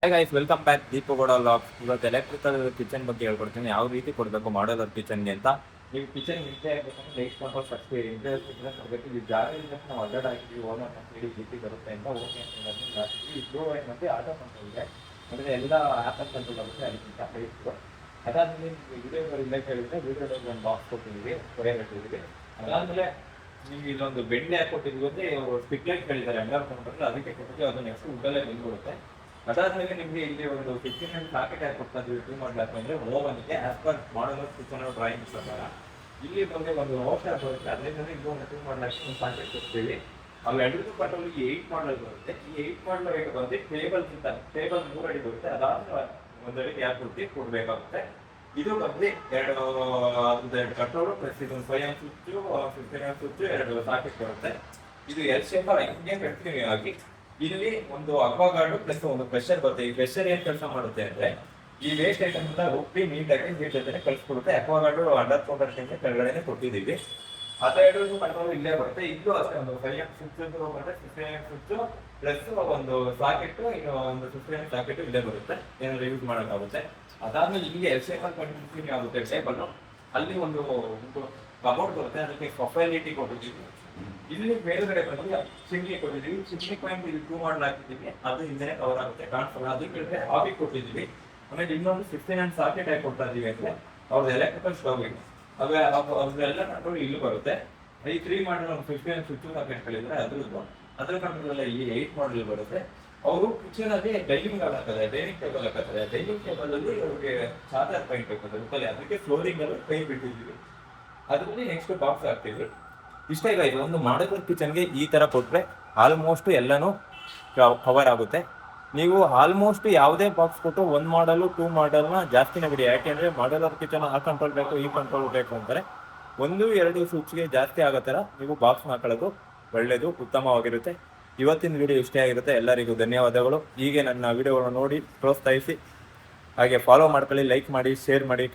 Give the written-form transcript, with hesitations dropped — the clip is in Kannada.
Hi guys, welcome back Deepagowda logs. ಇವತ್ತು ಎಲೆಕ್ಟ್ರಿಕಲ್ ಕಿಚನ್ ಬಗ್ಗೆ ಹೇಳ್ಕೊಡ್ತೀನಿ, ಯಾವ ರೀತಿ ಕೊಡಬೇಕು ಮಾಡಲರ್ ಕಿಚನ್ಗೆ ಅಂತ. ನೀವು ಕಿಚನ್ ಇಂಟೇ ಆಗಬೇಕಂದ್ರೆ ನೆಕ್ಸ್ಟ್ ಮಂತ್ ಫಸ್ಟ್ ಇಂಟರ್ನೆಟ್ ಕೊಡಬೇಕು. ಇದು ಜಾಗ ಇಲ್ಲ ನಾವು ಅಡ್ಡಾಡ್ ಆಗಿದ್ದೀವಿ, ಓನರ್ ಅಂತ ಹೇಳಿ ಜಿ ಬರುತ್ತೆ ಅಂತ ಓಕೆ ಅಂತ ಹೇಳೋದು ಈ ಬ್ಲೂ ಲೈನ್ ಮತ್ತೆ ಆಟೋ ಕಂಟ್ರೋಲ್ ಇದೆ, ಅಂದರೆ ಎಲ್ಲ ಆ್ಯಪಲ್ ಕಂಟ್ರೋಲ್ ಆಗುತ್ತೆ. ಅದಕ್ಕಿಂತ ಫೇಸ್ಬುಕ್ ಅದಾದಮೇಲೆ ವಿಡಿಯೋ ಇಲ್ಲ ಕೇಳಿದ್ರೆ ವಿಡಿಯೋದಲ್ಲಿ ಒಂದು ಬಾಕ್ಸ್ ಕೊಟ್ಟಿದ್ದೀವಿ, ಕೊರಿಯರ್. ಅದಾದಮೇಲೆ ನಿಮ್ಗೆ ಇಲ್ಲೊಂದು ಬೆಂಡೆ ಹಾಕೊಟ್ಟಿದ್ವಿ ಅಂದರೆ ಸ್ಟಿಕ್ ಲೈಟ್ ಕೇಳಿದ್ದಾರೆ ಅಂಡರ್ ಕಂಟ್ರೋಲ್, ಅದಕ್ಕೆ ಕೊಟ್ಟಿದ್ದು ಅದು ನೆಕ್ಸ್ಟ್ ಉಡ್ಡಲ್ಲೇ ಬಂದ್ಬಿಡುತ್ತೆ. ಅದಾದ್ಮೇಲೆ ನಿಮಗೆ ಇಲ್ಲಿ ಒಂದು 15 ಪ್ಯಾಕೆಟ್ ಹಾಕಿ ಕೊಡ್ತಾ ಇದ್ವಿ ಟೂ ಮಾಡಬೇಕು ಅಂದರೆ ಓವನ್ಗೆ ಆಸ್ ಪರ್ ಮಾಡಲ್ ಕಿಚನ್ ಡ್ರಾಯಿಂಗ್ ಪ್ರಕಾರ. ಇಲ್ಲಿ ಬಂದು ಒಂದು ಓವರ್ ಬರುತ್ತೆ, ಅದರಿಂದ ಇಲ್ಲಿ ಒಂದು ಟೂ ಮಾಡಲಾಕಿ ಒಂದು ಪ್ಯಾಕೆಟ್ ಕೊಡ್ತೀವಿ. ಅವೆರಡೂ ಪಟ್ಟಲ್ಲಿ 8 ಮಾಡಲ್ ಬರುತ್ತೆ. ಈ 8 ಮಾಡಲ್ ಹೇಗೆ ಬಂದು ಟೇಬಲ್ 3 ಅಡಿ ಬರುತ್ತೆ. ಅದಾದ್ಮೇಲೆ ಒಂದಡಿ ಗ್ಯಾಪ್ ಕೊಡ್ತಿ ಕೊಡಬೇಕಾಗುತ್ತೆ. ಇದು ಬಂದು ಎರಡು ಕಟ್ಟೋರು ಪ್ಲಸ್ ಇದೊಂದು 5 M switch 15 M switch 2 socket ಬರುತ್ತೆ. ಇದು ಎಲ್ ಶೇಪ್ ಹಿಂಗೆ ಕಂಟಿನ್ಯೂ ಆಗಿ ಇಲ್ಲಿ ಒಂದು ಅಕ್ವಾಗಾರ್ಡ್ ಪ್ಲಸ್ ಒಂದು ಪ್ರೆಷರ್ ಬರುತ್ತೆ. ಈ ಪ್ರೆಷರ್ ಏನ್ ಕೆಲಸ ಮಾಡುತ್ತೆ ಅಂದ್ರೆ ಈ ವೇಸ್ಟ್ ಐಟಮ್ ಅಂತ ರುಬ್ಬಿ ನೀಟಾಗಿ ನೀರ್ ಜೊತೆ ಕಳ್ಸಿಕೊಡುತ್ತೆ. ಅಕ್ವಾಗಾರ್ಡ್ ಅಂಡರ್ ಕೌಂಟರ್ ಕೆಳಗಡೆ ಕೊಟ್ಟಿದ್ದೀವಿ. ಆ ಎರಡು ಕಂಟ್ರೋಲ್ ಇಲ್ಲೇ ಬರುತ್ತೆ. ಇಲ್ಲೂ ಅಷ್ಟೇ ಒಂದು 5 ಎಮ್ ಸ್ವಿಚ್ ಬರುತ್ತೆ, 15 ಎಮ್ ಸ್ವಿಚ್ ಪ್ಲಸ್ ಒಂದು ಸಾಕೆಟ್, ಇನ್ನು ಒಂದು 15 ಎಮ್ ಸಾಕೆಟ್ ಇಲ್ಲೇ ಬರುತ್ತೆ, ಏನಾದ್ರು ಯೂಸ್ ಮಾಡೋಕ್ಕಾಗುತ್ತೆ. ಅದಾದ್ಮೇಲೆ ಇಲ್ಲಿ ಎಲ್ ಶೇಪ್ ಕಂಟಿನ್ಯೂ ಆಗುತ್ತೆ ಟೇಬಲ್. ಅಲ್ಲಿ ಒಂದು ಕಬೋರ್ಡ್ ಬರುತ್ತೆ, ಅದಕ್ಕೆ ಪ್ರೊಫೈಲಿಟಿ ಕೊಟ್ಟಿದ್ದೀವಿ. ಇಲ್ಲಿ ಮೇಲ್ಗಡೆ ಬಂದು ಚಿಮ್ನಿ ಕೊಟ್ಟಿದ್ದೀವಿ. ಚಿಮ್ನಿ ಪಾಯಿಂಟ್ ಇಲ್ಲಿ 2 ಮಾಡಲ್ ಹಾಕಿದ್ದೀವಿ, ಅದು ಹಿಂದೆ ಕವರ್ ಆಗುತ್ತೆ ಕಾಣಿಸಲ್ಲ. ಅದಕ್ಕೆ ಹಾಬಿ ಕೊಟ್ಟಿದ್ದೀವಿ. ಆಮೇಲೆ ಇನ್ನೊಂದು 15 ಎಮ್ ಸಾಕೆಟ್ ಹಾಕಿ ಕೊಡ್ತಾ ಇದೀವಿ ಅಂದ್ರೆ ಅವ್ರದ್ದು ಎಲೆಕ್ಟ್ರಿಕಲ್ ಸ್ಟವ್ ಇದೆ, ಅವ್ರದ್ದೆಲ್ಲ ಕಂಟ್ರೋಲ್ ಇಲ್ಲಿ ಬರುತ್ತೆ. ಈ 3 ಮಾಡಲ್ ಒಂದು 15 ಎಮ್ ಸ್ವಿಚ್ ಸಾಕೆಟ್ ಗಳಿದ್ರೆ ಅದ್ರ ಕಂಟ್ರೋಲ್ ಈ 8 ಮಾಡಲ್ ಬರುತ್ತೆ. ಅವರು ಕಿಚನ್ ಅಲ್ಲಿ ಡೈನಿಂಗ್ ಟೇಬಲ್ ಹಾಕತ್ತಾರೆ. ಡೈನಿಂಗ್ ಟೇಬಲ್ ಅಲ್ಲಿ ಅವ್ರಿಗೆ ಚಾದರ್ ಪೈಂಟ್ ಬೇಕಾಗುತ್ತೆ, ಅದಕ್ಕೆ ಫ್ಲೋರಿಂಗ್ ಅಲ್ಲಿ ಪೈಂಟ್ ಬಿಟ್ಟಿದ್ದೀವಿ. ಅದರಲ್ಲಿ ನೆಕ್ಸ್ಟ್ ಬಾಕ್ಸ್ ಹಾಕ್ತೀವಿ. ಇಷ್ಟೇ ಗೈಸ್, ಒಂದು ಮಾಡ್ಯುಲರ್ ಕಿಚನ್ಗೆ ಈ ಥರ ಕೊಟ್ಟರೆ ಆಲ್ಮೋಸ್ಟ್ ಎಲ್ಲನೂ ಕವರ್ ಆಗುತ್ತೆ. ನೀವು ಆಲ್ಮೋಸ್ಟ್ ಯಾವುದೇ ಬಾಕ್ಸ್ ಕೊಟ್ಟು 1 ಮಾಡಲು 2 ಮಾಡಲ್ನ ಜಾಸ್ತಿನೇ ಬಿಡಿ. ಯಾಕೆಂದರೆ ಮಾಡ್ಯುಲರ್ ಕಿಚನ್ ಆ ಕಂಟ್ರೋಲ್ ಬೇಕು ಈ ಕಂಟ್ರೋಲ್ ಬೇಕು ಅಂತಾರೆ 1-2 ಸ್ವಿಚ್ಗೆ ಜಾಸ್ತಿ ಆಗೋ ಥರ ನೀವು ಬಾಕ್ಸ್ನ ಹಾಕೊಳ್ಳೋದು ಒಳ್ಳೆಯದು, ಉತ್ತಮವಾಗಿರುತ್ತೆ. ಇವತ್ತಿನ ವಿಡಿಯೋ ಇಷ್ಟೇ ಆಗಿರುತ್ತೆ. ಎಲ್ಲರಿಗೂ ಧನ್ಯವಾದಗಳು. ಹೀಗೆ ನನ್ನ ವಿಡಿಯೋಗಳನ್ನು ನೋಡಿ ಪ್ರೋತ್ಸಾಹಿಸಿ, ಹಾಗೆ ಫಾಲೋ ಮಾಡ್ಕೊಳ್ಳಿ, ಲೈಕ್ ಮಾಡಿ, ಶೇರ್ ಮಾಡಿ.